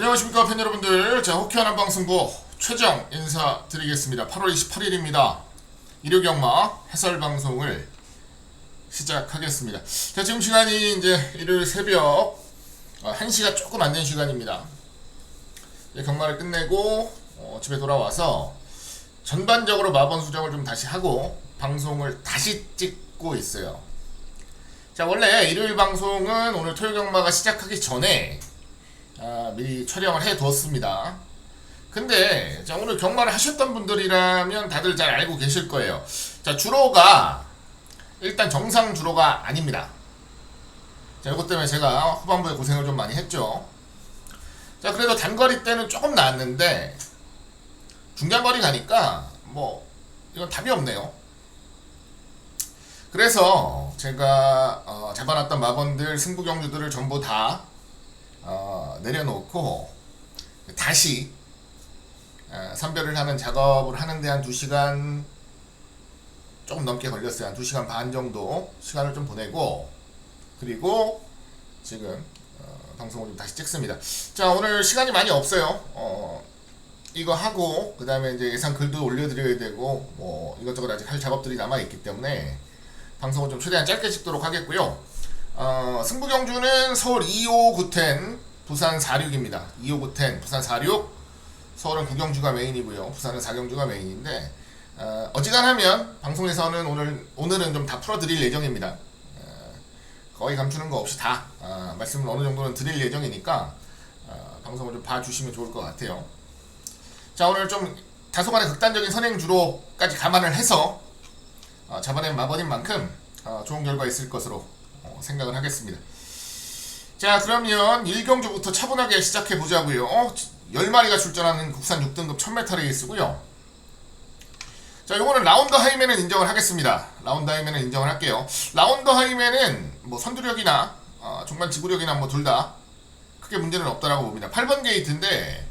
안녕하십니까 팬 여러분들. 자, 호쾌한 한방승부 최정 인사드리겠습니다. 8월 28일입니다. 일요경마 해설방송을 시작하겠습니다. 자, 지금 시간이 이제 일요일 새벽 1시가 조금 안 된 시간입니다. 경마를 끝내고 집에 돌아와서 전반적으로 마번 수정을 좀 다시 하고 방송을 다시 찍고 있어요. 자, 원래 일요일 방송은 오늘 토요 경마가 시작하기 전에 미리 촬영을 해 두었습니다. 근데 자, 오늘 경마를 하셨던 분들이라면 다들 잘 알고 계실 거예요. 자, 주로가 일단 정상 주로가 아닙니다. 자, 이것 때문에 제가 후반부에 고생을 좀 많이 했죠. 자, 그래도 단거리 때는 조금 나았는데 중장거리 가니까 뭐 이건 답이 없네요. 그래서 제가 잡아놨던 마번들 승부 경주들을 전부 다 내려놓고 다시 선별을 하는 작업을 하는데 한 2시간 조금 넘게 걸렸어요. 한 2시간 반 정도 시간을 좀 보내고, 그리고 지금 방송을 좀 다시 찍습니다. 자, 오늘 시간이 많이 없어요. 이거 하고 그 다음에 이제 예상 글도 올려드려야 되고 뭐 이것저것 아직 할 작업들이 남아있기 때문에 방송을 좀 최대한 짧게 찍도록 하겠고요. 승부 경주는 서울 25구텐 부산 46입니다. 25구텐 부산 46. 서울은 9경주가 메인이고요. 부산은 4경주가 메인인데 어지간하면 방송에서는 오늘은 좀 다 풀어드릴 예정입니다. 거의 감추는 거 없이 다 말씀을 어느 정도는 드릴 예정이니까 방송을 좀 봐주시면 좋을 것 같아요. 자, 오늘 좀 다소간의 극단적인 선행주로까지 감안을 해서 잡아낸 마번인 만큼 좋은 결과 있을 것으로 생각을 하겠습니다. 자, 그러면 1경주부터 차분하게 시작해 보자고요. 10마리가 출전하는 국산 6등급 1000m 레이스고요. 자, 요거는 라운드 하이맨은 인정을 하겠습니다. 라운드 하이맨은 인정을 할게요. 라운드 하이맨은 뭐 선두력이나 중반 지구력이나 뭐 둘 다 크게 문제는 없다라고 봅니다. 8번 게이트인데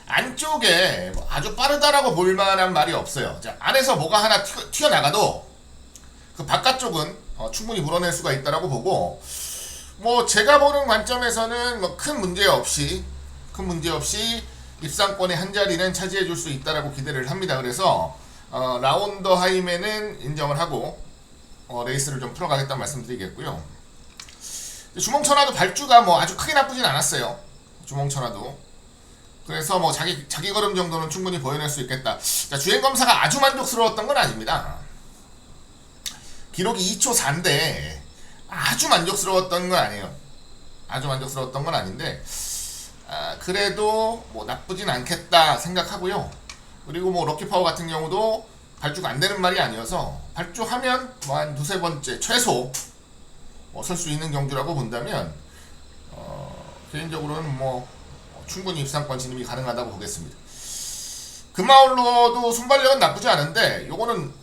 안쪽에 뭐 아주 빠르다라고 볼 만한 말이 없어요. 자, 안에서 뭐가 하나 튀어나가도 그 바깥쪽은 충분히 물어낼 수가 있다라고 보고, 뭐 제가 보는 관점에서는 뭐 큰 문제 없이 입상권의 한 자리는 차지해 줄 수 있다라고 기대를 합니다. 그래서 라운드 하이맨은 인정을 하고 레이스를 좀 풀어가겠다는 말씀드리겠고요. 주몽천하도 발주가 뭐 아주 크게 나쁘진 않았어요. 주몽천하도. 그래서 뭐 자기 걸음 정도는 충분히 보여낼 수 있겠다. 자, 주행 검사가 아주 만족스러웠던 건 아닙니다. 기록이 2초 4인데 아주 만족스러웠던 건 아니에요. 아주 만족스러웠던 건 아닌데 그래도 뭐 나쁘진 않겠다 생각하고요. 그리고 뭐 럭키파워 같은 경우도 발주가 안 되는 말이 아니어서 발주하면 뭐 한 2-3번째 최소 설 수 있는 경주라고 본다면 개인적으로는 뭐 충분히 입상권 진입이 가능하다고 보겠습니다. 금마울로도 순발력은 나쁘지 않은데 요거는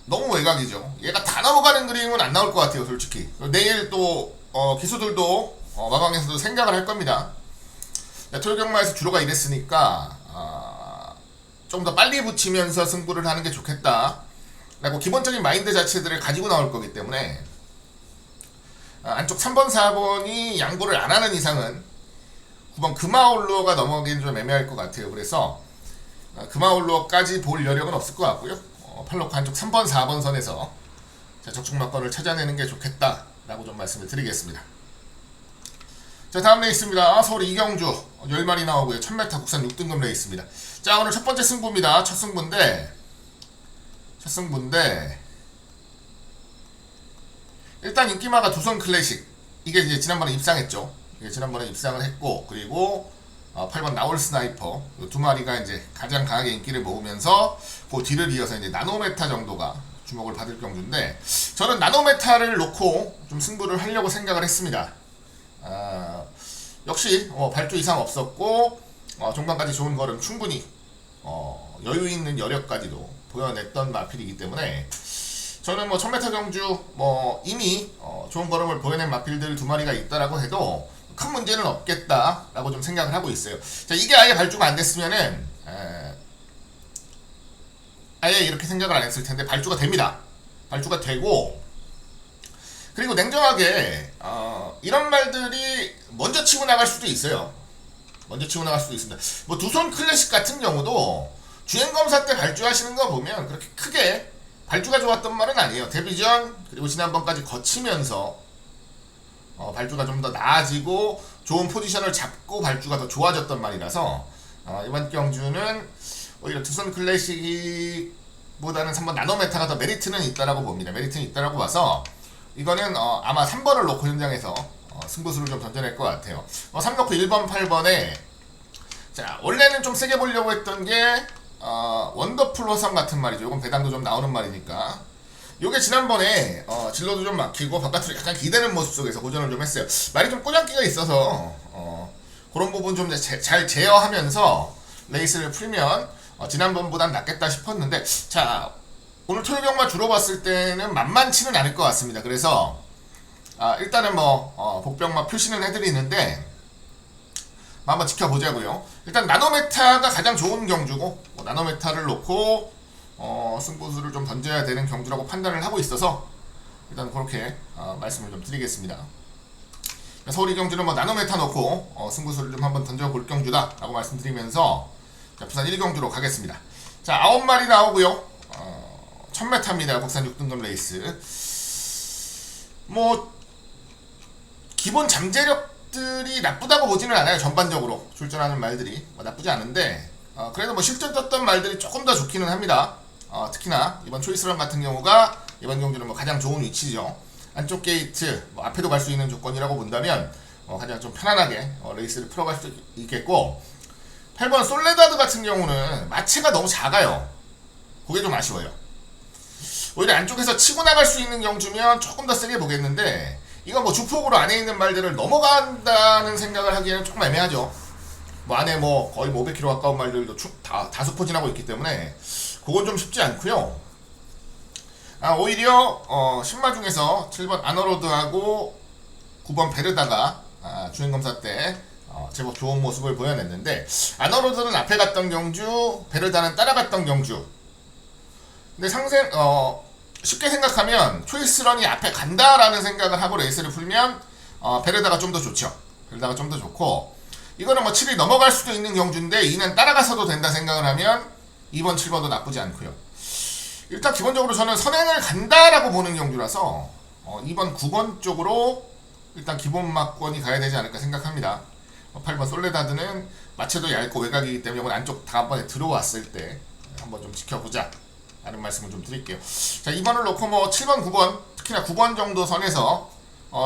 너무 외곽이죠. 얘가 다 넘어가는 그림은 안 나올 것 같아요, 솔직히. 내일 또 기수들도 마방에서도 생각을 할 겁니다. 토요경마에서 주로가 이랬으니까 좀 더 빨리 붙이면서 승부를 하는 게 좋겠다 라고 기본적인 마인드 자체들을 가지고 나올 거기 때문에 안쪽 3번 4번이 양보를 안 하는 이상은 9번 금마울로가 넘어가기는 좀 애매할 것 같아요. 그래서 금마울로까지 볼 여력은 없을 것 같고요. 팔로크 한쪽 3번 4번 선에서 적중마권을 찾아내는 게 좋겠다 라고 좀 말씀을 드리겠습니다. 자, 다음 레이스입니다. 서울 2경주 10마리 나오고요. 1000m 국산 6등급 레이스입니다. 자, 오늘 첫 번째 승부입니다. 첫 승부인데 일단 인기마가 두손 클래식, 이게 이제 지난번에 입상했죠. 지난번에 입상을 했고, 그리고 8번 나올 스나이퍼 두 마리가 이제 가장 강하게 인기를 모으면서 그 뒤를 이어서 이제 나노메타 정도가 주목을 받을 경주인데, 저는 나노메타를 놓고 좀 승부를 하려고 생각을 했습니다. 역시 발주 이상 없었고 종반까지 좋은 걸음 충분히 여유 있는 여력까지도 보여냈던 마필이기 때문에 저는 뭐 1000m 경주 이미 좋은 걸음을 보여낸 마필들 두 마리가 있다라고 해도 큰 문제는 없겠다라고 좀 생각을 하고 있어요. 자, 이게 아예 발주가 안 됐으면은 아예 이렇게 생각을 안 했을 텐데 발주가 됩니다. 발주가 되고, 그리고 냉정하게 이런 말들이 먼저 치고 나갈 수도 있어요. 먼저 치고 나갈 수도 있습니다. 뭐 두손 클래식 같은 경우도 주행검사 때 발주하시는 거 보면 그렇게 크게 발주가 좋았던 말은 아니에요. 데뷔전 그리고 지난번까지 거치면서 발주가 좀 더 나아지고 좋은 포지션을 잡고 발주가 더 좋아졌던 말이라서 이번 경주는 오히려 두손 클래식보다는 3번 나노메타가 더 메리트는 있다라고 봅니다. 메리트는 있다라고 봐서 이거는 아마 3번을 놓고 현장에서 승부수를 좀 던져낼 것 같아요. 3 놓고 1번, 8번에 자 원래는 좀 세게 보려고 했던 게 원더풀 호성 같은 말이죠. 이건 배당도 좀 나오는 말이니까 요게 지난번에 진로도 좀 막히고 바깥으로 약간 기대는 모습 속에서 고전을 좀 했어요. 말이 좀 꼬장기가 있어서 그런 부분 좀 잘 제어하면서 레이스를 풀면 지난번보단 낫겠다 싶었는데 자 오늘 토요병마 주로 봤을 때는 만만치는 않을 것 같습니다. 그래서 일단은 복병마 표시는 해드리는데 한번 지켜보자고요. 일단 나노메타가 가장 좋은 경주고 나노메타를 놓고 승부수를 좀 던져야 되는 경주라고 판단을 하고 있어서 일단 그렇게 말씀을 좀 드리겠습니다. 서울이 경주는 나노메타 놓고 승부수를 좀 한번 던져볼 경주다 라고 말씀드리면서 자, 부산 1경주로 가겠습니다. 자 9마리 나오고요. 1000m입니다. 국산 6등급 레이스. 뭐 기본 잠재력들이 나쁘다고 보지는 않아요. 전반적으로 출전하는 말들이 나쁘지 않은데 그래도 실전 떴던 말들이 조금 더 좋기는 합니다. 특히나 이번 초이스런 같은 경우가 이번 경주는 가장 좋은 위치죠. 안쪽 게이트 앞에도 갈 수 있는 조건이라고 본다면 가장 좀 편안하게 레이스를 풀어갈 수 있겠고 8번 솔레다드 같은 경우는 마체가 너무 작아요. 그게 좀 아쉬워요. 오히려 안쪽에서 치고 나갈 수 있는 경주면 조금 더 세게 보겠는데 이거 주폭으로 안에 있는 말들을 넘어간다는 생각을 하기에는 조금 애매하죠. 안에 거의 500km 가까운 말들도 다수 포진하고 있기 때문에 그건 좀 쉽지 않고요. 오히려 신마 중에서 7번 아너로드하고 9번 베르다가 주행검사 때 제법 좋은 모습을 보여냈는데 아너로드는 앞에 갔던 경주, 베르다는 따라갔던 경주. 근데 쉽게 생각하면 초이스런이 앞에 간다라는 생각을 하고 레이스를 풀면 베르다가 좀 더 좋죠. 베르다가 좀 더 좋고 이거는 7이 넘어갈 수도 있는 경주인데 2는 따라가서도 된다 생각을 하면 2번, 7번도 나쁘지 않고요. 일단 기본적으로 저는 선행을 간다라고 보는 경주라서 2번, 9번 쪽으로 일단 기본 막권이 가야 되지 않을까 생각합니다. 8번 솔레다드는 마체도 얇고 외곽이기 때문에 이번 안쪽 다음번에 들어왔을 때 한번 좀 지켜보자 라는 말씀을 좀 드릴게요. 자 2번을 놓고 7번, 9번 특히나 9번 정도 선에서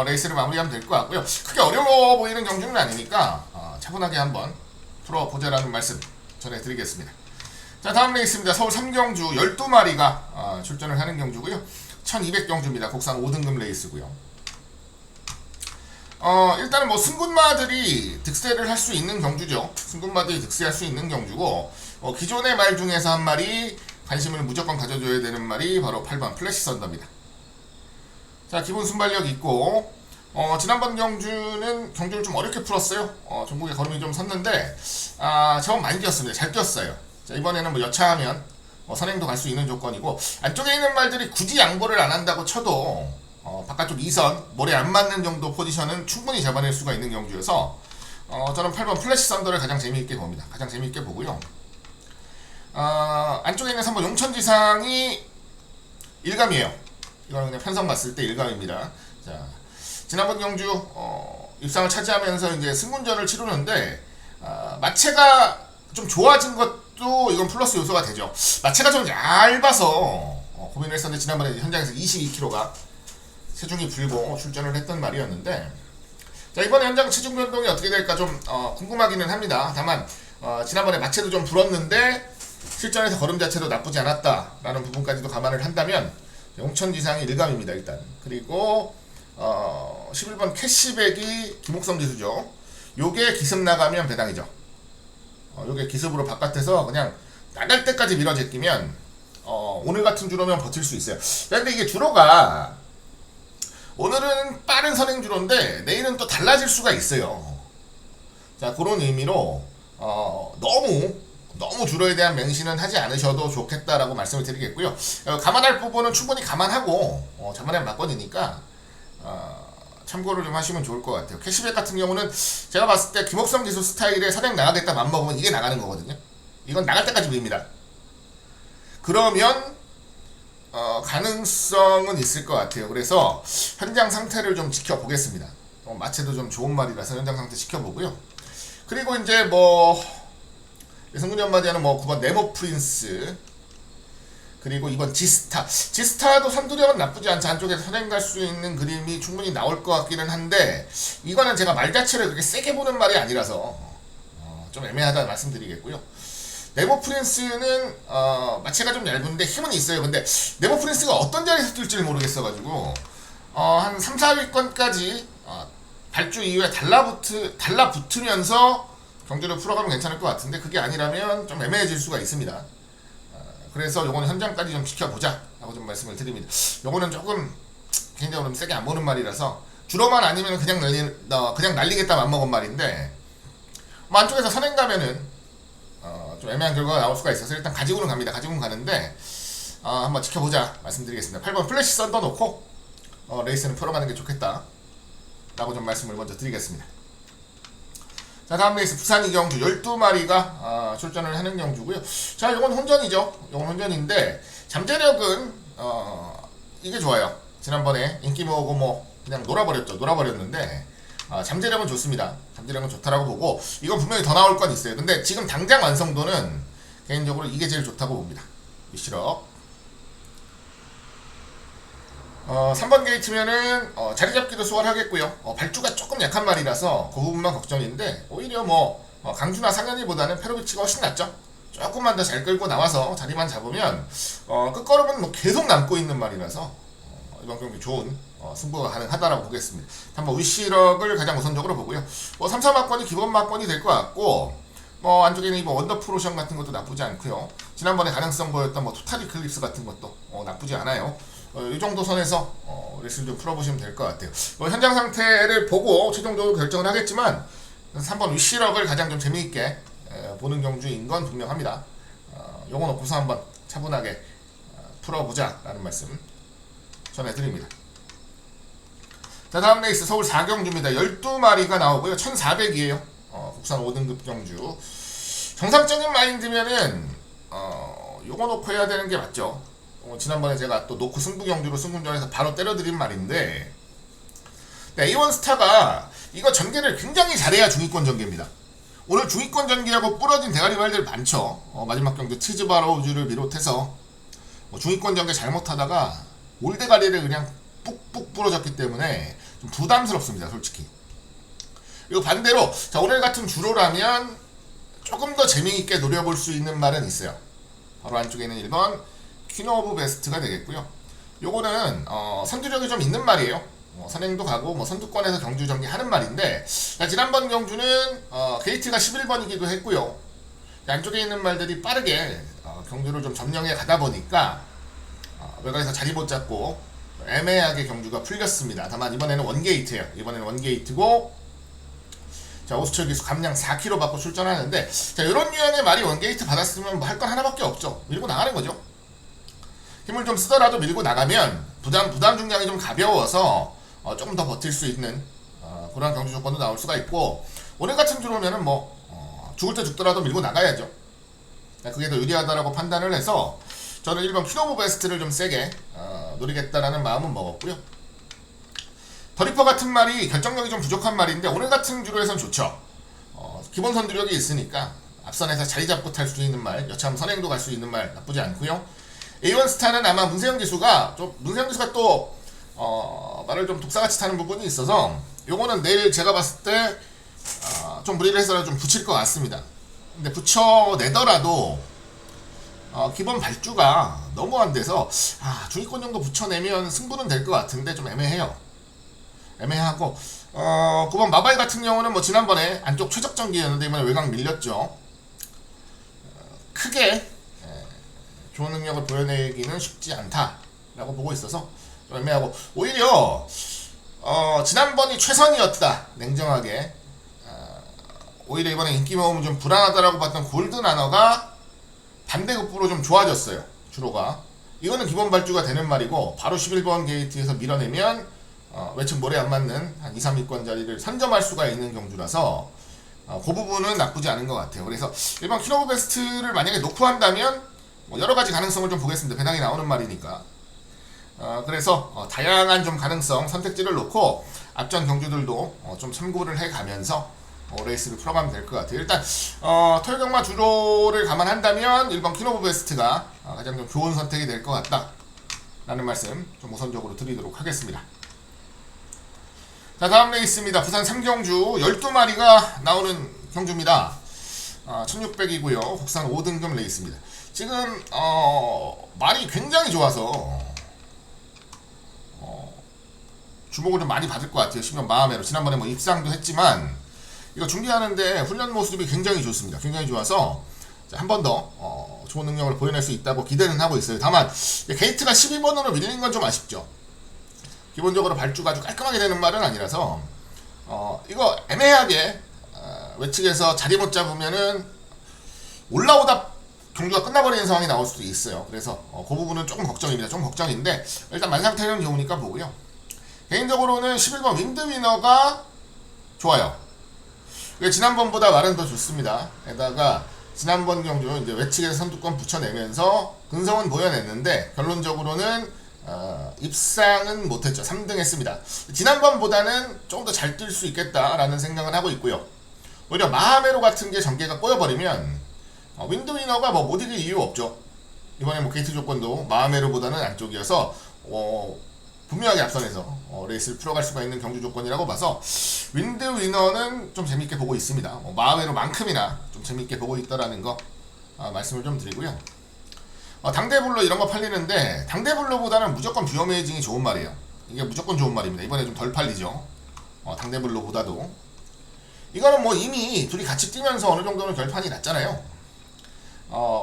레이스를 마무리하면 될 것 같고요. 크게 어려워 보이는 경주는 아니니까 차분하게 한번 풀어보자라는 말씀 전해드리겠습니다. 자 다음 레이스입니다. 서울 3경주 12마리가 출전을 하는 경주고요. 1200경주입니다. 국산 5등급 레이스고요. 일단은 승군마들이 득세를 할 수 있는 경주죠. 승군마들이 득세할 수 있는 경주고 기존의 말 중에서 한 마리 관심을 무조건 가져줘야 되는 말이 바로 8번 플래시 썬더입니다. 자 기본 순발력 있고 지난번 경주는 경주를 좀 어렵게 풀었어요. 전국에 걸음이 좀 섰는데 제법 많이 뛰었습니다. 잘 뛰었어요. 자 이번에는 여차하면 선행도 갈 수 있는 조건이고 안쪽에 있는 말들이 굳이 양보를 안 한다고 쳐도 바깥쪽 2선 머리 안 맞는 정도 포지션은 충분히 잡아낼 수가 있는 경주여서 저는 8번 플래시 썬더를 가장 재미있게 봅니다. 가장 재미있게 보고요. 안쪽에 있는 3번 용천지상이 일감이에요. 이거는 그냥 편성 봤을 때 일감입니다. 자 지난번 경주 입상을 차지하면서 이제 승군전을 치르는데 마체가 좀 좋아진 것도 이건 플러스 요소가 되죠. 마체가 좀 얇아서 고민을 했었는데 지난번에 현장에서 22kg가 체중이 불고 출전을 했던 말이었는데 자 이번에 현장 체중 변동이 어떻게 될까 좀 궁금하기는 합니다. 다만 지난번에 마체도 좀 불었는데 실전에서 걸음 자체도 나쁘지 않았다라는 부분까지도 감안을 한다면 용천지상이 일감입니다. 일단 그리고 11번 캐시백이 김옥성 기수죠. 요게 기습 나가면 배당이죠. 요게 기습으로 바깥에서 그냥 나갈 때까지 밀어 제끼면 오늘 같은 주로면 버틸 수 있어요. 근데 이게 주로가 오늘은 빠른 선행 주로인데 내일은 또 달라질 수가 있어요. 자 그런 의미로 너무 주로에 대한 맹신은 하지 않으셔도 좋겠다라고 말씀을 드리겠고요. 감안할 부분은 충분히 감안하고 자만한 막건이니까 참고를 좀 하시면 좋을 것 같아요. 캐시백 같은 경우는 제가 봤을 때 김옥성 기수 스타일의 선행 나가겠다 맘먹으면 이게 나가는 거거든요. 이건 나갈 때까지 밉니다. 그러면 가능성은 있을 것 같아요. 그래서 현장 상태를 좀 지켜보겠습니다. 마체도 좀 좋은 말이라서 현장 상태 지켜보고요. 그리고 이제 뭐 승군이 한마디하는 뭐 9번 네모 프린스, 그리고 이번 지스타도 선두력은 나쁘지 않죠. 한쪽에서 선행 갈 수 있는 그림이 충분히 나올 것 같기는 한데, 이거는 제가 말 자체를 그렇게 세게 보는 말이 아니라서 좀 애매하다 말씀드리겠고요. 네모 프린스는 마체가 좀 얇은데 힘은 있어요. 근데 네모 프린스가 어떤 자리에서 뜰지를 모르겠어가지고 한 3, 4위권까지 발주 이후에 달라붙으면서 경주를 풀어가면 괜찮을 것 같은데, 그게 아니라면 좀 애매해질 수가 있습니다. 그래서 요거는 현장까지 좀 지켜보자 라고 좀 말씀을 드립니다. 요거는 조금 개인적으로 좀 세게 안 보는 말이라서, 주로만 아니면 그냥 날리겠다 맘먹은 말인데, 뭐 안쪽에서 선행 가면은 좀 애매한 결과가 나올 수가 있어서 일단 가지고는 갑니다. 가지고는 가는데 한번 지켜보자 말씀드리겠습니다. 8번 플래시 썬더 놓고 레이스는 풀어가는 게 좋겠다 라고 좀 말씀을 먼저 드리겠습니다. 자, 다음 레이스 부산 이경주 12마리가 출전을 하는 경주고요. 자, 이건 혼전이죠. 이건 혼전인데 잠재력은 이게 좋아요. 지난번에 인기 모으고 뭐 그냥 놀아버렸는데 잠재력은 좋습니다. 잠재력은 좋다라고 보고, 이건 분명히 더 나올 건 있어요. 근데 지금 당장 완성도는 개인적으로 이게 제일 좋다고 봅니다. 위시럭 3번 게이트면은 자리 잡기도 수월하겠고요. 발주가 조금 약한 말이라서 그 부분만 걱정인데, 오히려 뭐 강주나 상현이보다는 페로비치가 훨씬 낫죠. 조금만 더 잘 끌고 나와서 자리만 잡으면 끝걸음은 뭐 계속 남고 있는 말이라서 이번 경기 좋은 승부가 가능하다라고 보겠습니다. 한번 위시럭을 가장 우선적으로 보고요. 뭐 3, 4막권이 기본 막권이 될 것 같고, 뭐 안쪽에는 뭐 원더프로션 같은 것도 나쁘지 않고요. 지난번에 가능성 보였던 뭐 토탈 이클립스 같은 것도 나쁘지 않아요. 이 정도 선에서 레이스를 좀 풀어보시면 될 것 같아요. 뭐 현장 상태를 보고 최종적으로 결정을 하겠지만 3번 위시럭을 가장 좀 재미있게 보는 경주인 건 분명합니다. 요거 놓고서 한번 차분하게 풀어보자 라는 말씀 전해드립니다. 자, 다음 레이스 서울 4경주입니다. 12마리가 나오고요. 1400이에요. 국산 5등급 경주. 정상적인 마인드면은 요거 놓고 해야 되는 게 맞죠. 지난번에 제가 또 놓고 승부 경주로 승군전에서 바로 때려드린 말인데, A1 스타가 이거 전개를 굉장히 잘해야 중위권 전개입니다. 오늘 중위권 전개하고 부러진 대가리 말들 많죠. 마지막 경주 치즈바로우즈를 비롯해서 중위권 전개 잘못하다가 올대가리를 그냥 뿍뿍 부러졌기 때문에 좀 부담스럽습니다, 솔직히. 그리고 반대로 자, 오늘 같은 주로라면 조금 더 재미있게 노려볼 수 있는 말은 있어요. 바로 안쪽에 있는 1번 퀸 오브 베스트가 되겠고요. 요거는 선두력이 좀 있는 말이에요. 선행도 가고 뭐 선두권에서 경주 전개하는 말인데, 지난번 경주는 게이트가 11번이기도 했고요. 안쪽에 있는 말들이 빠르게 경주를 좀 점령해 가다 보니까 외곽에서 자리 못 잡고 애매하게 경주가 풀렸습니다. 다만 이번에는 원게이트예요. 이번에는 원게이트고, 자, 오수철 기수 감량 4km 받고 출전하는데, 자, 이런 유형의 말이 원게이트 받았으면 뭐 할 건 하나밖에 없죠. 밀고 나가는 거죠. 힘을 좀 쓰더라도 밀고 나가면 부담 중량이 좀 가벼워서 조금 더 버틸 수 있는 그런 경주 조건도 나올 수가 있고, 오늘 같은 주로면은 뭐 죽을 때 죽더라도 밀고 나가야죠. 그게 더 유리하다라고 판단을 해서 저는 1번 퀸 오브 베스트를 좀 세게 노리겠다라는 마음은 먹었고요. 더리퍼 같은 말이 결정력이 좀 부족한 말인데, 오늘 같은 주로에선 좋죠. 기본 선두력이 있으니까 앞선에서 자리 잡고 탈 수 있는 말, 여차하면 선행도 갈 수 있는 말 나쁘지 않고요. A1 스타는 아마 문세영 기수가 또 말을 좀 독사같이 타는 부분이 있어서 요거는 내일 제가 봤을 때 좀 무리를 해서 좀 붙일 것 같습니다. 근데 붙여내더라도 기본 발주가 너무 안 돼서 중위권 정도 붙여내면 승부는 될 것 같은데 좀 애매해요. 애매하고 9번 마바이 같은 경우는 뭐 지난번에 안쪽 최적 전기였는데 이번에 외곽 밀렸죠. 크게 좋은 능력을 보여내기는 쉽지 않다라고 보고 있어서 좀 애매하고, 오히려 지난번이 최선이었다 냉정하게, 오히려 이번에 인기 모음은 좀 불안하다라고 봤던 골든 아너가 반대급부로 좀 좋아졌어요. 주로가 이거는 기본 발주가 되는 말이고, 바로 11번 게이트에서 밀어내면 외측 모래 안 맞는 한 2, 3위권 자리를 선점할 수가 있는 경주라서 그 부분은 나쁘지 않은 것 같아요. 그래서 일반 퀸 오브 베스트를 만약에 놓고 한다면 뭐 여러 가지 가능성을 좀 보겠습니다. 배당이 나오는 말이니까. 그래서 다양한 좀 가능성 선택지를 놓고 앞전 경주들도 좀 참고를 해가면서 레이스를 풀어가면 될 것 같아요. 일단 토요 경마 주로를 감안한다면 1번 퀸 오브 베스트가 가장 좀 좋은 선택이 될 것 같다 라는 말씀 좀 우선적으로 드리도록 하겠습니다. 자, 다음 레이스입니다. 부산 3경주 12마리가 나오는 경주입니다. 1600이고요. 국산 5등급 레이스입니다. 지금 말이 굉장히 좋아서 주목을 좀 많이 받을 것 같아요. 시면 마음에로. 지난번에 뭐 입상도 했지만 이거 준비하는데 훈련 모습이 굉장히 좋습니다. 굉장히 좋아서 한 번 더 좋은 능력을 보여낼 수 있다고 기대는 하고 있어요. 다만 게이트가 12번으로 밀린 건 좀 아쉽죠. 기본적으로 발주가 아주 깔끔하게 되는 말은 아니라서 이거 애매하게 외측에서 자리 못 잡으면은 올라오다 경주가 끝나버리는 상황이 나올 수도 있어요. 그래서 그 부분은 조금 걱정입니다. 좀 걱정인데 일단 만상태는 좋으니까 보고요. 개인적으로는 11번 윈드위너가 좋아요. 지난번보다 말은 더 좋습니다. 게다가 지난번 경주 이제 외측에서 선두권 붙여내면서 근성은 보여냈는데 결론적으로는 입상은 못했죠. 3등 했습니다. 지난번보다는 좀 더 잘 뛸 수 있겠다라는 생각을 하고 있고요. 오히려 마하메로 같은 게 전개가 꼬여버리면 윈드위너가 뭐 못 이길 이유 없죠. 이번에 뭐 게이트 조건도 마하메로보다는 안쪽이어서 분명하게 앞선에서 레이스를 풀어갈 수가 있는 경주 조건이라고 봐서 윈드위너는 좀 재밌게 보고 있습니다. 마하메로만큼이나 좀 재밌게 보고 있다라는 거 말씀을 좀 드리고요. 당대블로 이런 거 팔리는데 당대블로보다는 무조건 뷰어메이징이 좋은 말이에요. 이게 무조건 좋은 말입니다. 이번에 좀 덜 팔리죠. 당대블로보다도 이거는 뭐 이미 둘이 같이 뛰면서 어느 정도는 결판이 났잖아요.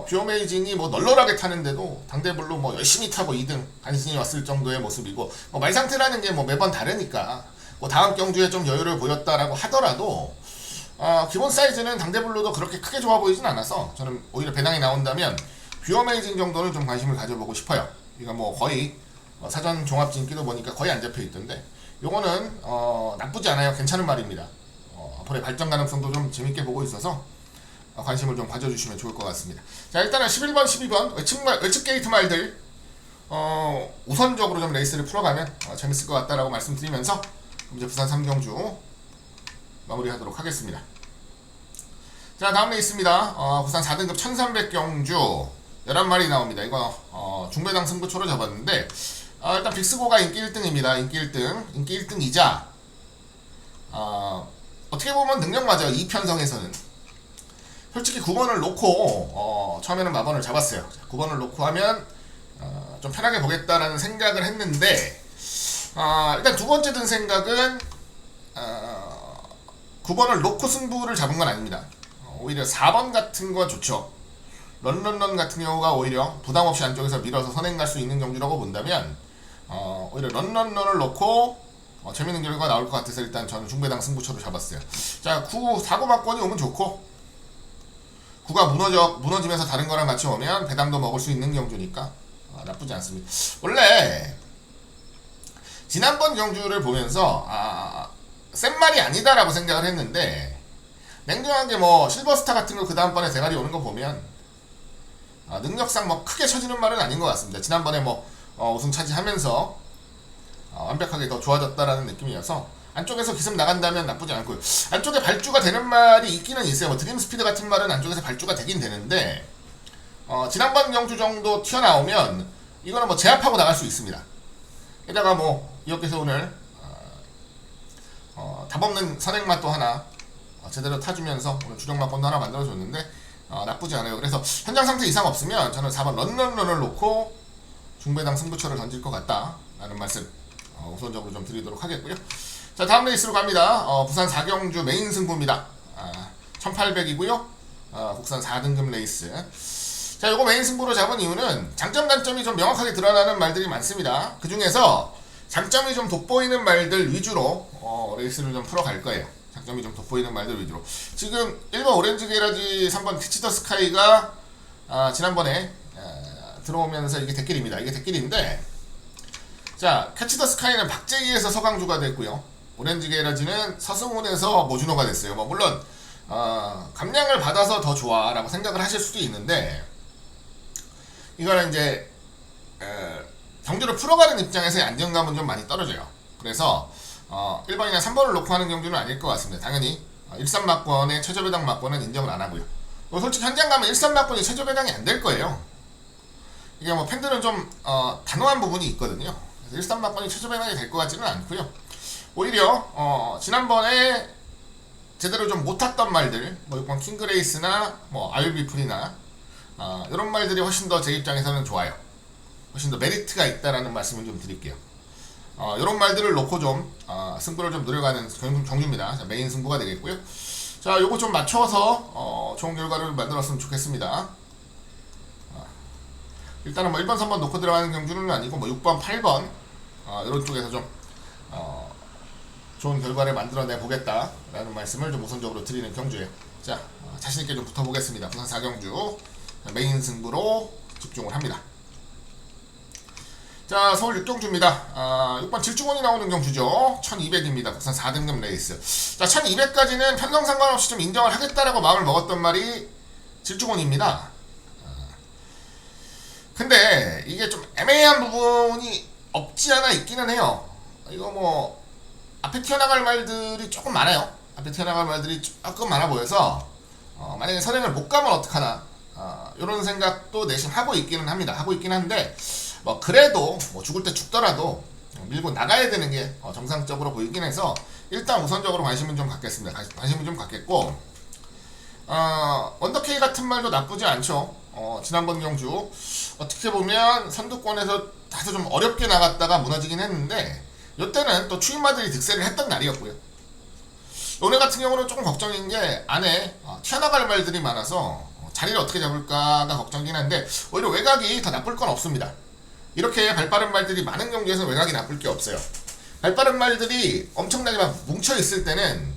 뷰어메이징이 뭐 널널하게 타는데도 당대블로 뭐 열심히 타고 2등 간신히 왔을 정도의 모습이고 말 상태라는 게 뭐 매번 다르니까 뭐 다음 경주에 좀 여유를 보였다라고 하더라도 기본 사이즈는 당대블로도 그렇게 크게 좋아 보이진 않아서 저는 오히려 배당이 나온다면 뷰어메이징 정도는 좀 관심을 가져보고 싶어요. 이거 뭐 거의 사전 종합 진기도 보니까 거의 안 잡혀 있던데 요거는 나쁘지 않아요. 괜찮은 말입니다. 앞으로의 발전 가능성도 좀 재밌게 보고 있어서 관심을 좀 가져주시면 좋을 것 같습니다. 자, 일단은 11번, 12번 외측 게이트 말들 우선적으로 좀 레이스를 풀어가면 재밌을 것 같다라고 말씀드리면서 이제 부산 3경주 마무리하도록 하겠습니다. 자, 다음 레이스입니다. 부산 4등급 1300경주 11마리 나옵니다. 이거 중배당 승부초로 잡았는데 일단 빅스고가 인기 1등입니다. 인기 1등이자 어떻게 보면 능력 맞아요. 이 편성에서는 솔직히 9번을 놓고 처음에는 마번을 잡았어요. 9번을 놓고 하면 좀 편하게 보겠다라는 생각을 했는데 일단 두 번째 든 생각은 9번을 놓고 승부를 잡은 건 아닙니다. 오히려 4번 같은 거 좋죠. 런런런 같은 경우가 오히려 부담없이 안쪽에서 밀어서 선행 갈 수 있는 경주라고 본다면 오히려 런런런을 놓고 재밌는 결과가 나올 것 같아서 일단 저는 중배당 승부처로 잡았어요. 자, 9 사고막권이 오면 좋고 9가 무너지면서 다른 거랑 같이 오면 배당도 먹을 수 있는 경주니까 나쁘지 않습니다. 원래 지난번 경주를 보면서 센 말이 아니다라고 생각을 했는데 냉정하게 뭐 실버스타 같은 거 그 다음번에 대가리 오는 거 보면 능력상 뭐 크게 처지는 말은 아닌 것 같습니다. 지난번에 뭐 우승 차지하면서 완벽하게 더 좋아졌다라는 느낌이어서 안쪽에서 기습 나간다면 나쁘지 않고요. 안쪽에 발주가 되는 말이 있기는 있어요. 뭐 드림 스피드 같은 말은 안쪽에서 발주가 되긴 되는데 지난번 경주 정도 튀어나오면 이거는 뭐 제압하고 나갈 수 있습니다. 게다가 뭐 이렇게서 오늘 답없는 선행맛도 하나 제대로 타주면서 오늘 주력맛권도 하나 만들어줬는데 나쁘지 않아요. 그래서 현장 상태 이상 없으면 저는 4번 런런런을 놓고 중배당 승부처를 던질 것 같다 라는 말씀 우선적으로 좀 드리도록 하겠고요. 자, 다음 레이스로 갑니다. 부산 4경주 메인 승부입니다. 1800이고요. 국산 4등급 레이스. 자, 요거 메인 승부로 잡은 이유는 장점 단점이 좀 명확하게 드러나는 말들이 많습니다. 그 중에서 장점이 좀 돋보이는 말들 위주로 레이스를 좀 풀어갈 거예요. 장점이 좀 돋보이는 말들 위주로. 지금 1번 오렌지 게라지, 3번 티치 더 스카이가 지난번에 들어오면서 이게 대길입니다. 이게 대길인데 자, 캐치 더 스카이는 박재희에서 서강주가 됐고요. 오렌지 게러지는 서승훈에서 모준호가 됐어요. 뭐 물론 감량을 받아서 더 좋아라고 생각을 하실 수도 있는데, 이거는 이제 경주를 풀어가는 입장에서의 안정감은 좀 많이 떨어져요. 그래서 1번이나 3번을 놓고 하는 경주는 아닐 것 같습니다. 당연히 13막권의 최저배당 막권은 인정을 안 하고요. 솔직히 현장 가면 13막권이 최저배당이 안 될 거예요. 이게 뭐 팬들은 좀 단호한 부분이 있거든요. 그래서 13막권이 최저배당이 될 것 같지는 않고요. 오히려 지난번에 제대로 좀 못 탔던 말들, 뭐 6번 킹그레이스나 뭐 아율비풀이나 이런 말들이 훨씬 더 제 입장에서는 좋아요. 훨씬 더 메리트가 있다라는 말씀을 좀 드릴게요. 이런 말들을 놓고 좀 승부를 좀 노려가는 경주입니다. 자, 메인 승부가 되겠고요. 자, 요거 좀 맞춰서 좋은 결과를 만들었으면 좋겠습니다. 일단은 뭐 1번, 3번 놓고 들어가는 경주는 아니고 뭐 6번, 8번 이런 쪽에서 좀 좋은 결과를 만들어내 보겠다라는 말씀을 좀 우선적으로 드리는 경주예요. 자, 자신있게 좀 붙어보겠습니다. 부산 4경주 메인 승부로 집중을 합니다. 자, 서울 6경주입니다. 6번 질주곤이 나오는 경주죠. 1200입니다. 부산 4등급 레이스. 자, 1200까지는 편성 상관없이 좀 인정을 하겠다라고 마음을 먹었던 말이 질주곤입니다. 근데 이게 좀 애매한 부분이 없지 않아 있기는 해요. 이거 뭐 앞에 튀어나갈 말들이 조금 많아요. 앞에 튀어나갈 말들이 조금 많아 보여서 만약에 선행을 못 가면 어떡하나 이런 생각도 내심 하고 있기는 합니다. 하고 있긴 한데 뭐 그래도 뭐 죽을 때 죽더라도 밀고 나가야 되는 게 정상적으로 보이긴 해서 일단 우선적으로 관심은 좀 갖겠습니다. 관심은 좀 갖겠고, 원더케이 같은 말도 나쁘지 않죠. 지난번 경주 어떻게 보면 선두권에서 다소 좀 어렵게 나갔다가 무너지긴 했는데 이때는 또 추임마들이 득세를 했던 날이었고요. 오늘 같은 경우는 조금 걱정인 게 안에 튀어나갈 말들이 많아서 자리를 어떻게 잡을까가 걱정이긴 한데 오히려 외곽이 더 나쁠 건 없습니다. 이렇게 발빠른 말들이 많은 경기에서 외곽이 나쁠 게 없어요. 발빠른 말들이 엄청나게 막 뭉쳐있을 때는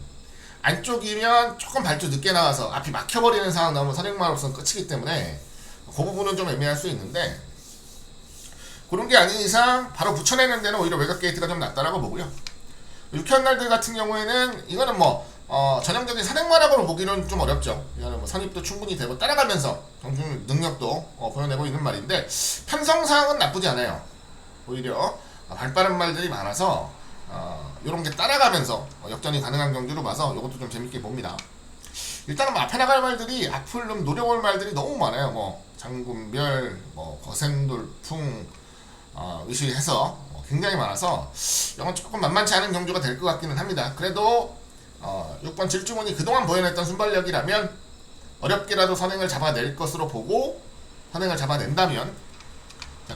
안쪽이면 조금 발주 늦게 나와서 앞이 막혀버리는 상황 나오면 선행말 없으면 끝이기 때문에 그 부분은 좀 애매할 수 있는데, 그런 게 아닌 이상 바로 붙여내는 데는 오히려 외곽 게이트가 좀 낫다라고 보고요. 유쾌한 날들 같은 경우에는 이거는 뭐 전형적인 산행마락으로 보기는 좀 어렵죠. 이거는 뭐 선입도 충분히 되고 따라가면서 경주 능력도 보여내고 있는 말인데 편성상은 나쁘지 않아요. 오히려 발빠른 말들이 많아서 이런 게 따라가면서 역전이 가능한 경주로 봐서 이것도 좀 재밌게 봅니다. 일단은 뭐 앞에 나갈 말들이 앞을 좀 노려볼 말들이 너무 많아요. 뭐 장군별, 뭐 거센돌풍 의식해서 굉장히 많아서 이건 조금 만만치 않은 경주가 될 것 같기는 합니다. 그래도 6번 질주곤이 그동안 보여냈던 순발력이라면 어렵게라도 선행을 잡아낼 것으로 보고 선행을 잡아낸다면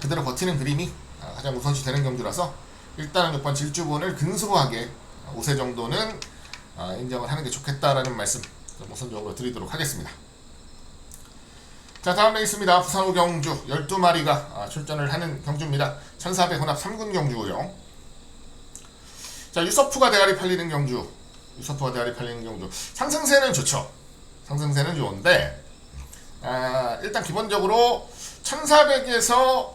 그대로 버티는 그림이 가장 우선시 되는 경주라서 일단은 6번 질주곤을 근소하게 5세 정도는 인정을 하는 게 좋겠다라는 말씀 좀 우선적으로 드리도록 하겠습니다. 자, 다음 레이스입니다. 부산 5경주 12마리가 출전을 하는 경주입니다. 1400 혼합 3군 경주고요. 자, 유서프가 대가리 팔리는 경주. 유서프가 대가리 팔리는 경주. 상승세는 좋죠. 상승세는 좋은데 일단 기본적으로 1400에서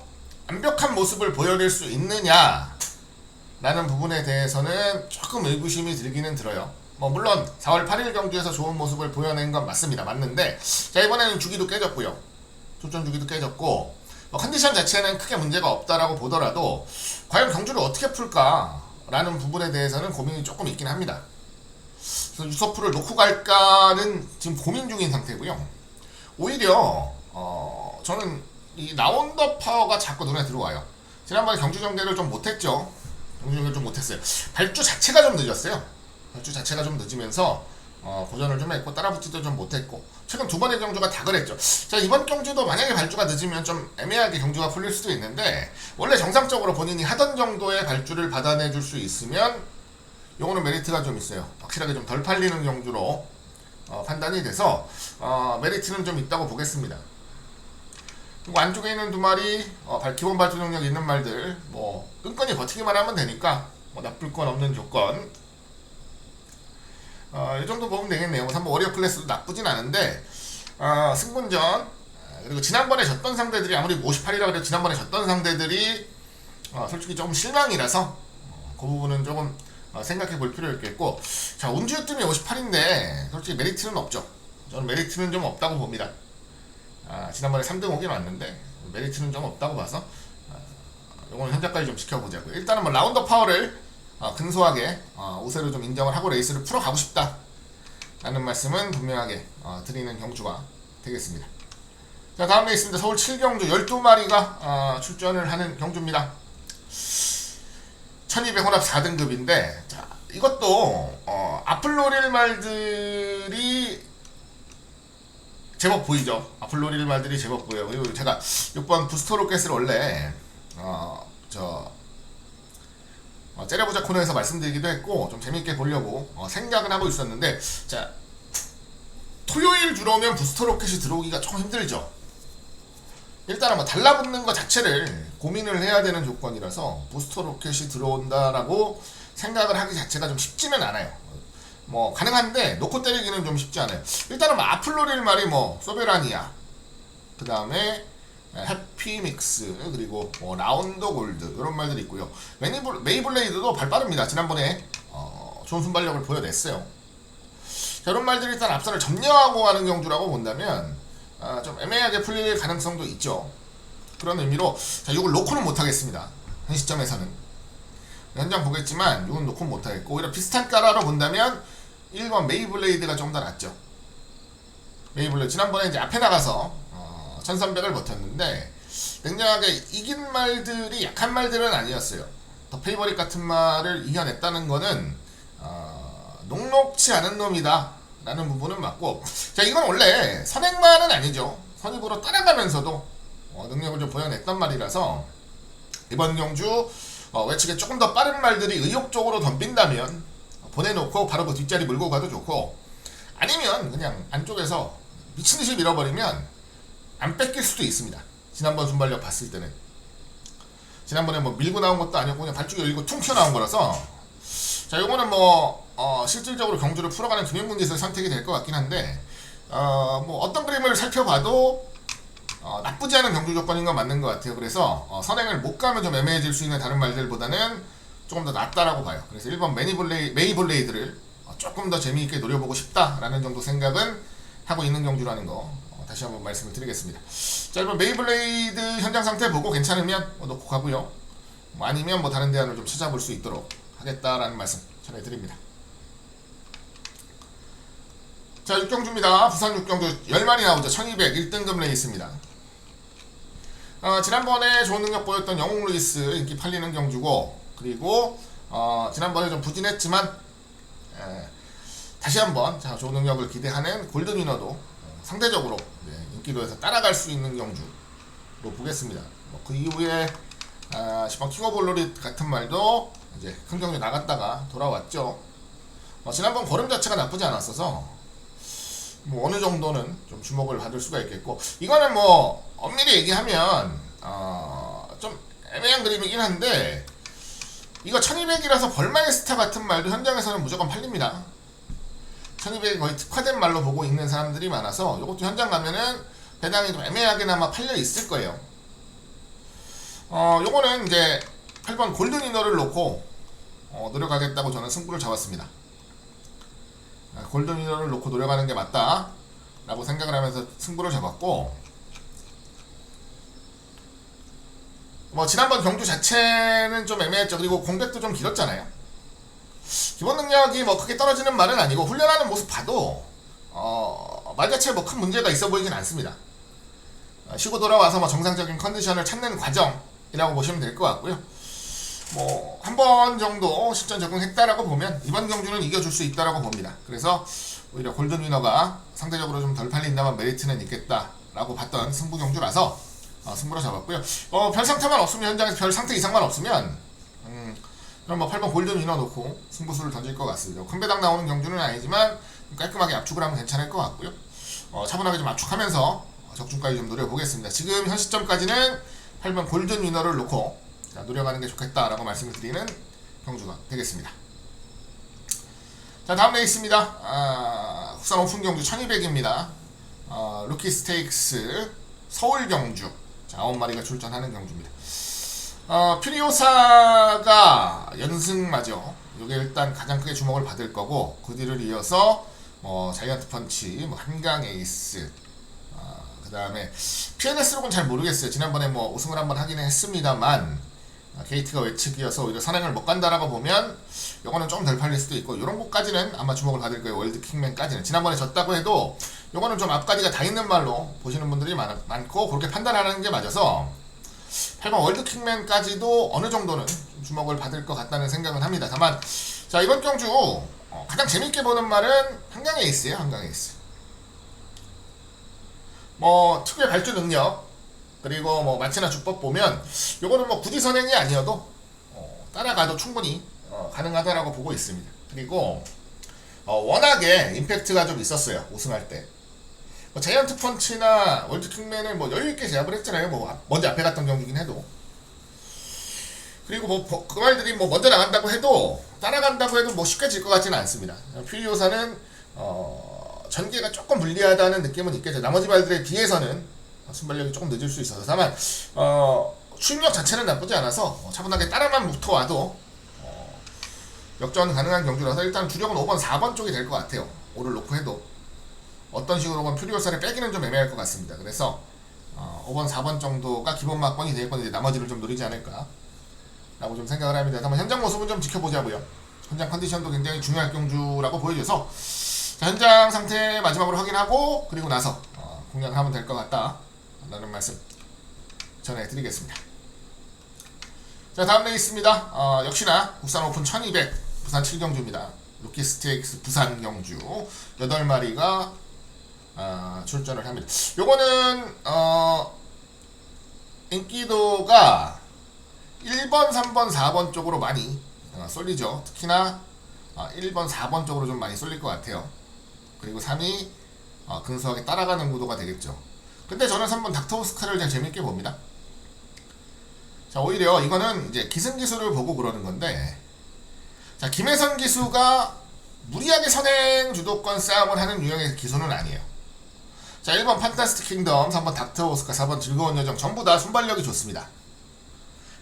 완벽한 모습을 보여낼 수 있느냐 라는 부분에 대해서는 조금 의구심이 들기는 들어요. 뭐 물론 4월 8일 경주에서 좋은 모습을 보여낸 건 맞습니다. 맞는데 자, 이번에는 주기도 깨졌고요. 출전 주기도 깨졌고 컨디션 자체는 크게 문제가 없다라고 보더라도 과연 경주를 어떻게 풀까 라는 부분에 대해서는 고민이 조금 있긴 합니다. 그래서 유서프를 놓고 갈까는 지금 고민 중인 상태고요. 오히려 저는 이 나온더 파워가 자꾸 눈에 들어와요. 지난번에 경주 정대를 좀 못했죠. 경주 정대를 좀 못했어요. 발주 자체가 좀 늦었어요. 발주 자체가 좀 늦으면서 고전을 좀 했고 따라붙지도 좀 못했고 최근 두 번의 경주가 다 그랬죠. 자, 이번 경주도 만약에 발주가 늦으면 좀 애매하게 경주가 풀릴 수도 있는데 원래 정상적으로 본인이 하던 정도의 발주를 받아내줄 수 있으면 요거는 메리트가 좀 있어요. 확실하게 좀 덜 팔리는 경주로 판단이 돼서 메리트는 좀 있다고 보겠습니다. 그리고 안쪽에 있는 두 마리 기본 발주 능력 있는 말들 뭐 끈끈이 버티기만 하면 되니까 뭐 나쁠 건 없는 조건. 이 정도 보면 되겠네요. 3번 워리어 클래스도 나쁘진 않은데 승분전 그리고 지난번에 졌던 상대들이 아무리 58이라 그래도 지난번에 졌던 상대들이 솔직히 조금 실망이라서 그 부분은 조금 생각해 볼 필요 있겠고, 자, 운주유 뜸이 58인데 솔직히 메리트는 없죠. 저는 메리트는 좀 없다고 봅니다. 지난번에 3등 오긴 왔는데 메리트는 좀 없다고 봐서 이건 현재까지 좀 지켜보자고요. 일단은 뭐 라운더 파워를 근소하게 우세로 좀 인정을 하고 레이스를 풀어가고 싶다 라는 말씀은 분명하게 드리는 경주가 되겠습니다. 자, 다음 레이스입니다. 서울 7경주 12마리가 출전을 하는 경주입니다. 1200 혼합 4등급인데, 자, 이것도 아플로릴 말들이 제법 보이죠. 아플로릴 말들이 제법 보여요. 그리고 제가 6번 부스터 로켓을 원래 째려보자 코너에서 말씀드리기도 했고 좀 재밌게 보려고 생각은 하고 있었는데, 자, 토요일 들어오면 부스터 로켓이 들어오기가 조금 힘들죠. 일단은 뭐 달라붙는 것 자체를 고민을 해야 되는 조건이라서 부스터 로켓이 들어온다라고 생각을 하기 자체가 좀 쉽지는 않아요. 뭐 가능한데 놓고 때리기는 좀 쉽지 않아요. 일단은 뭐 아플로릴 말이 뭐 소베라니아, 그 다음에 해피믹스, 그리고 뭐 라운더 골드 이런 말들이 있고요. 메이블레이드도 발 빠릅니다. 지난번에 좋은 순발력을 보여냈어요. 자, 이런 말들이 일단 앞선을 점령하고 가는 경주라고 본다면 좀 애매하게 풀릴 가능성도 있죠. 그런 의미로 자, 이걸 놓고는 못하겠습니다. 현 시점에서는 현장 보겠지만 이건 놓고는 못하겠고, 오히려 비슷한 까라로 본다면 1번 메이블레이드가 좀 더 낫죠. 메이블레이드 지난번에 이제 앞에 나가서 1300을 버텼는데 냉정하게 이긴 말들이 약한 말들은 아니었어요. 더 페이버릿 같은 말을 이겨냈다는 거는 녹록치 않은 놈이다 라는 부분은 맞고, 자, 이건 원래 선행만은 아니죠. 선입으로 따라가면서도 능력을 좀 보여냈단 말이라서 이번 경주 외측에 조금 더 빠른 말들이 의욕적으로 덤빈다면 보내놓고 바로 그 뒷자리 물고 가도 좋고, 아니면 그냥 안쪽에서 미친듯이 밀어버리면 안 뺏길 수도 있습니다. 지난번 순발력 봤을 때는 지난번에 뭐 밀고 나온 것도 아니었고 그냥 발쪽이 열리고 퉁 튀어나온 거라서, 자, 요거는 뭐 실질적으로 경주를 풀어가는 김영군짓의 선택이 될 것 같긴 한데, 뭐 어떤 그림을 살펴봐도 나쁘지 않은 경주 조건인 건 맞는 것 같아요. 그래서 선행을 못 가면 좀 애매해질 수 있는 다른 말들보다는 조금 더 낫다라고 봐요. 그래서 1번 메이블레이드를 조금 더 재미있게 노려보고 싶다라는 정도 생각은 하고 있는 경주라는 거 다시 한번 말씀을 드리겠습니다. 자, 1번 메이블레이드 현장 상태 보고 괜찮으면 놓고 가고요. 뭐 아니면 뭐 다른 대안을 좀 찾아볼 수 있도록 하겠다라는 말씀 전해드립니다. 자, 6경주입니다. 부산 6경주 10마리 나오죠. 1200 1등급 레이스입니다. 지난번에 좋은 능력 보였던 영웅 루이스 인기 팔리는 경주고, 그리고 지난번에 좀 부진했지만 다시 한번 좋은 능력을 기대하는 골든 위너도 상대적으로 인기도에서 따라갈 수 있는 경주로 보겠습니다. 그 이후에 10번 킹 오브 올로릿 같은 말도 이제 큰 경주 나갔다가 돌아왔죠. 지난번 걸음 자체가 나쁘지 않았어서 뭐 어느 정도는 좀 주목을 받을 수가 있겠고, 이거는 뭐 엄밀히 얘기하면 좀 애매한 그림이긴 한데, 이거 1200이라서 벌마의 스타 같은 말도 현장에서는 무조건 팔립니다. 1200이 거의 특화된 말로 보고 있는 사람들이 많아서 이것도 현장 가면은 배당이 좀 애매하게나마 팔려 있을 거예요. 요거는 이제 8번 골든 위너를 놓고 노려가겠다고 저는 승부를 잡았습니다. 골든 위너를 놓고 노려가는 게 맞다 라고 생각을 하면서 승부를 잡았고, 뭐 지난번 경주 자체는 좀 애매했죠. 그리고 공백도 좀 길었잖아요. 기본 능력이 뭐 크게 떨어지는 말은 아니고 훈련하는 모습 봐도 말 자체에 뭐 큰 문제가 있어 보이진 않습니다. 쉬고 돌아와서 뭐 정상적인 컨디션을 찾는 과정이라고 보시면 될 것 같고요. 뭐 한 번 정도 실전 적응했다라고 보면 이번 경주는 이겨줄 수 있다라고 봅니다. 그래서 오히려 골든 위너가 상대적으로 좀 덜 팔린다만 메리트는 있겠다라고 봤던 승부 경주라서 승부로 잡았고요. 별 상태만 없으면, 현장에서 별 상태 이상만 없으면 그럼 뭐 8번 골든 위너 놓고 승부수를 던질 것 같습니다. 큰 배당 나오는 경주는 아니지만 깔끔하게 압축을 하면 괜찮을 것 같고요. 차분하게 좀 압축하면서 적중까지 좀 노려보겠습니다. 지금 현 시점까지는 8번 골든 위너를 놓고 노려가는 게 좋겠다라고 말씀을 드리는 경주가 되겠습니다. 자, 다음 레이스입니다. 국산 오픈 경주 1200입니다. 루키 스테이크스 서울 경주. 자, 9마리가 출전하는 경주입니다. 퓨리오사가 연승마죠. 이게 일단 가장 크게 주목을 받을 거고, 그 뒤를 이어서 자이언트 펀치, 한강 에이스, 그 다음에 PNS로는 잘 모르겠어요. 지난번에 우승을 한번 하긴 했습니다만, KT가 외측이어서 오히려 선행을 못 간다라고 보면 요거는 좀 덜 팔릴 수도 있고, 요런 것까지는 아마 주목을 받을 거예요. 월드킹맨까지는. 지난번에 졌다고 해도 요거는 좀 앞가지가 다 있는 말로 보시는 분들이 많고, 그렇게 판단하는 게 맞아서 8번 월드킹맨까지도 어느 정도는 주목을 받을 것 같다는 생각은 합니다. 다만 자, 이번 경주 가장 재밌게 보는 말은 한강 에이스예요. 한강 에이스. 특유의 발주 능력, 그리고 마치나 주법 보면 요거는 굳이 선행이 아니어도 따라가도 충분히 가능하다라고 보고 있습니다. 그리고 워낙에 임팩트가 좀 있었어요. 우승할 때. 자이언트 펀치나 월드킹맨을 여유있게 제압을 했잖아요. 먼저 앞에 갔던 경기긴 해도. 그리고 그 말들이 먼저 나간다고 해도, 따라간다고 해도 쉽게 질 것 같지는 않습니다. 퓨리오사는 전개가 조금 불리하다는 느낌은 있겠죠. 나머지 발들에 비해서는 순발력이 조금 늦을 수 있어서. 다만 추임력 자체는 나쁘지 않아서 차분하게 따라만 붙어와도 역전 가능한 경주라서 일단 주력은 5번, 4번 쪽이 될 것 같아요. 5를 놓고 해도. 어떤 식으로 보면 퓨리오사를 빼기는 좀 애매할 것 같습니다. 그래서 5번, 4번 정도가 기본 막번이 되겠고, 이제 나머지를 좀 노리지 않을까 라고 좀 생각을 합니다. 한번 현장 모습은 좀 지켜보자고요. 현장 컨디션도 굉장히 중요할 경주라고 보여줘서, 자, 현장 상태 마지막으로 확인하고 그리고 나서 공략을 하면 될 것 같다 라는 말씀 전해드리겠습니다. 자, 다음 레이스입니다. 역시나 국산 오픈 1200 부산 7경주입니다. 루키 스테이크스 부산 경주 8마리가 출전을 합니다. 요거는 인기도가 1번, 3번, 4번 쪽으로 많이 쏠리죠. 특히나 1번, 4번 쪽으로 좀 많이 쏠릴 것 같아요. 그리고 3이 근소하게 따라가는 구도가 되겠죠. 근데 저는 3번 닥터오스카를 제일 재밌게 봅니다. 자, 오히려 이거는 이제 기승기수를 보고 그러는 건데, 자, 김혜선 기수가 무리하게 선행 주도권 싸움을 하는 유형의 기수는 아니에요. 자, 1번 판타스틱 킹덤, 3번 닥터 오스카, 4번 즐거운 여정 전부 다 순발력이 좋습니다.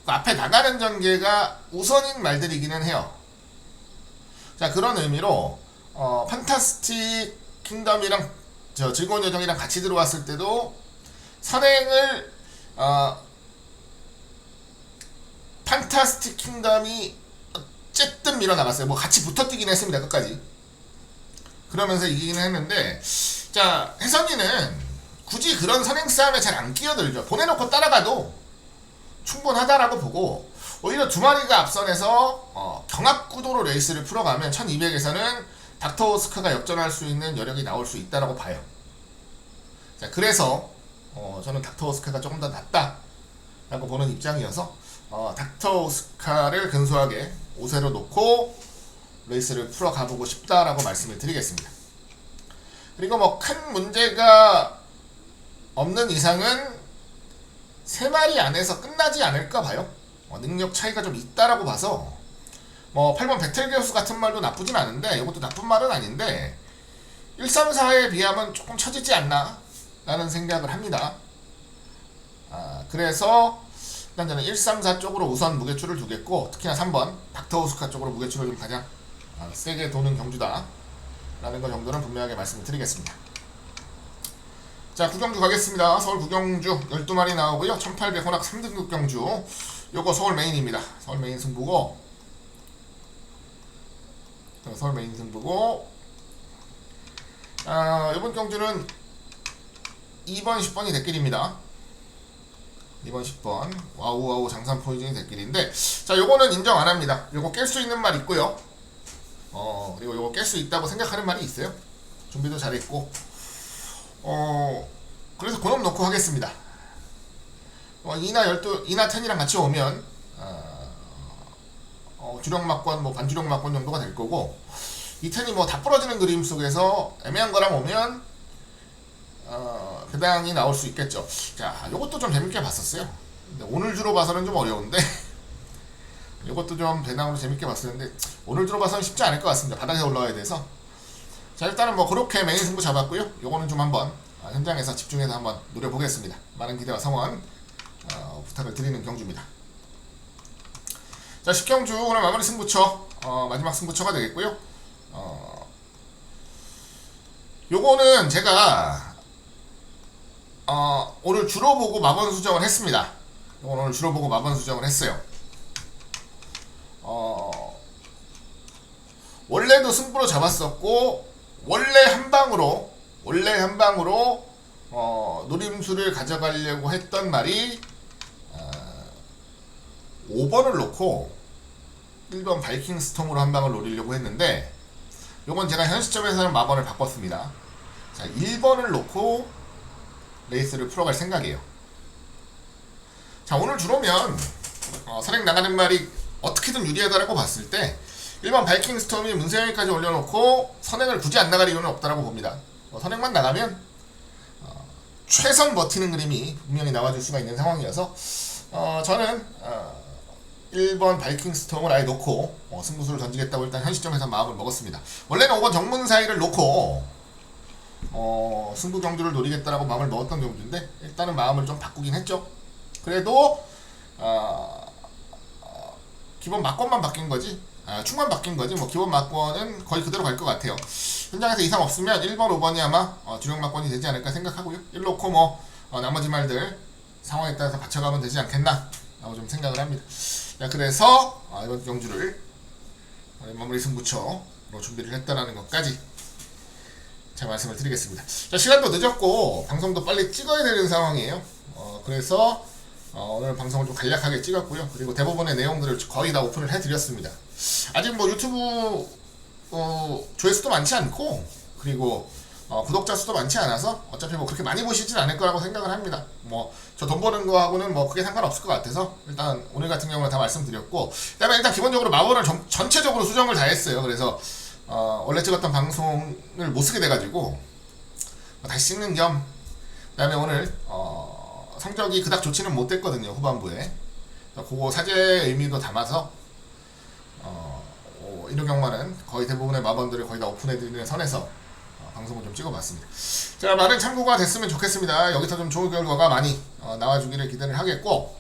그 앞에 나가는 전개가 우선인 말들이기는 해요. 자, 그런 의미로 판타스틱 킹덤이랑 즐거운 여정이랑 같이 들어왔을 때도 선행을 판타스틱 킹덤이 어쨌든 밀어나갔어요. 같이 붙어뛰긴 했습니다. 끝까지. 그러면서 이기긴 했는데, 자, 혜선이는 굳이 그런 선행 싸움에 잘 안 끼어들죠. 보내놓고 따라가도 충분하다라고 보고, 오히려 두 마리가 앞선에서 경합 구도로 레이스를 풀어가면 1200에서는 닥터오스카가 역전할 수 있는 여력이 나올 수 있다라고 봐요. 자, 그래서 저는 닥터오스카가 조금 더 낫다라고 보는 입장이어서 닥터오스카를 근소하게 5세로 놓고 레이스를 풀어가보고 싶다라고 말씀을 드리겠습니다. 그리고 큰 문제가 없는 이상은 3마리 안에서 끝나지 않을까 봐요. 능력 차이가 좀 있다라고 봐서 8번 배틀교수 같은 말도 나쁘진 않은데, 이것도 나쁜 말은 아닌데 134에 비하면 조금 처지지 않나 라는 생각을 합니다. 그래서 일단 저는 134 쪽으로 우선 무게추를 두겠고, 특히나 3번 닥터오스카 쪽으로 무게추를 좀 가장 세게 도는 경주다 라는 것 정도는 분명하게 말씀을 드리겠습니다. 자, 구경주 가겠습니다. 서울 구경주 12마리 나오고요. 1800 혼합 3등급 경주, 요거 서울 메인입니다. 서울 메인 승부고, 서울 메인 승부고, 이번 경주는 2번, 10번이 대길입니다. 2번, 10번 와우와우 장산 포이즌이 대길인데, 자, 요거는 인정 안 합니다. 요거 깰 수 있는 말 있고요. 그리고 요거 깰 수 있다고 생각하는 말이 있어요. 준비도 잘했고, 그래서 그놈 놓고 하겠습니다. 이나 10이나 같이 오면 주력 막권, 반주력 막권 정도가 될 거고, 이 텐이 다 부러지는 그림 속에서 애매한 거랑 오면 배당이 나올 수 있겠죠. 자, 요것도 좀 재밌게 봤었어요. 근데 오늘 주로 봐서는 좀 어려운데 요것도 좀 배당으로 재밌게 봤었는데, 오늘 주로 봐서는 쉽지 않을 것 같습니다. 바닥에 올라와야 돼서. 자, 일단은 그렇게 메인 승부 잡았고요. 요거는 좀 한번 현장에서 집중해서 한번 노려보겠습니다. 많은 기대와 성원 부탁을 드리는 경주입니다. 자, 10경주 오늘 마무리 승부처 마지막 승부처가 되겠고요. 요거는 제가 오늘 주로 보고 마번 수정을 했습니다. 오늘 주로 보고 마번 수정을 했어요. 원래도 승부로 잡았었고 원래 한 방으로 노림수를 가져가려고 했던 말이 5번을 놓고 1번 바이킹 스톰으로 한 방을 노리려고 했는데 요건 제가 현 시점에서는 마번을 바꿨습니다. 자, 1번을 놓고 레이스를 풀어갈 생각이에요. 자, 오늘 주로면 선행 나가는 말이 어떻게든 유리하다라고 봤을 때 1번 바이킹 스톰이 문세영이까지 올려놓고 선행을 굳이 안 나갈 이유는 없다라고 봅니다. 선행만 나가면 최선 버티는 그림이 분명히 나와줄 수가 있는 상황이어서 저는 1번 바이킹 스톰을 아예 놓고 승부수를 던지겠다고 일단 현 시점에서 마음을 먹었습니다. 원래는 5번 정문사이를 놓고 승부 경주를 노리겠다라고 마음을 먹었던 경주인데 일단은 마음을 좀 바꾸긴 했죠. 그래도 기본 막권만 바뀐 거지, 축만 바뀐 거지, 뭐 기본 막권은 거의 그대로 갈 것 같아요. 현장에서 이상 없으면 1번, 5번이 아마 주력 막권이 되지 않을까 생각하고요. 1 놓고 뭐 나머지 말들 상황에 따라서 받쳐가면 되지 않겠나 라고 좀 생각을 합니다. 자, 그래서 이번 경주를 마무리 승부처로 준비를 했다라는 것까지 제 말씀을 드리겠습니다. 자, 시간도 늦었고 방송도 빨리 찍어야 되는 상황이에요. 그래서 오늘 방송을 좀 간략하게 찍었고요. 그리고 대부분의 내용들을 거의 다 오픈을 해드렸습니다. 아직 뭐 유튜브 조회수도 많지 않고 그리고 구독자 수도 많지 않아서 어차피 뭐 그렇게 많이 보시진 않을 거라고 생각을 합니다. 뭐 저 돈 버는 거하고는 뭐 크게 상관없을 것 같아서 일단 오늘 같은 경우는 다 말씀드렸고, 그다음에 일단 기본적으로 마번을 전체적으로 수정을 다 했어요. 그래서 원래 찍었던 방송을 못 쓰게 돼가지고 다시 찍는 겸, 그다음에 오늘 성적이 그닥 좋지는 못했거든요, 후반부에. 그거 사죄의 의미도 담아서 1호 경마는 거의 대부분의 마번들을 거의 다 오픈해드리는 선에서 방송을 좀 찍어봤습니다. 자, 많은 참고가 됐으면 좋겠습니다. 여기서 좀 좋은 결과가 많이 나와주기를 기대를 하겠고,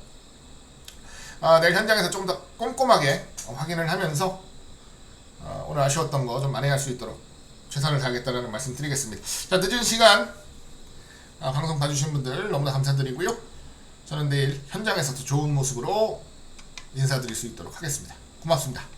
내일 현장에서 좀 더 꼼꼼하게 확인을 하면서 오늘 아쉬웠던 거 좀 만회할 수 있도록 최선을 다하겠다는 말씀 드리겠습니다. 자, 늦은 시간 방송 봐주신 분들 너무나 감사드리고요. 저는 내일 현장에서 더 좋은 모습으로 인사드릴 수 있도록 하겠습니다. 고맙습니다.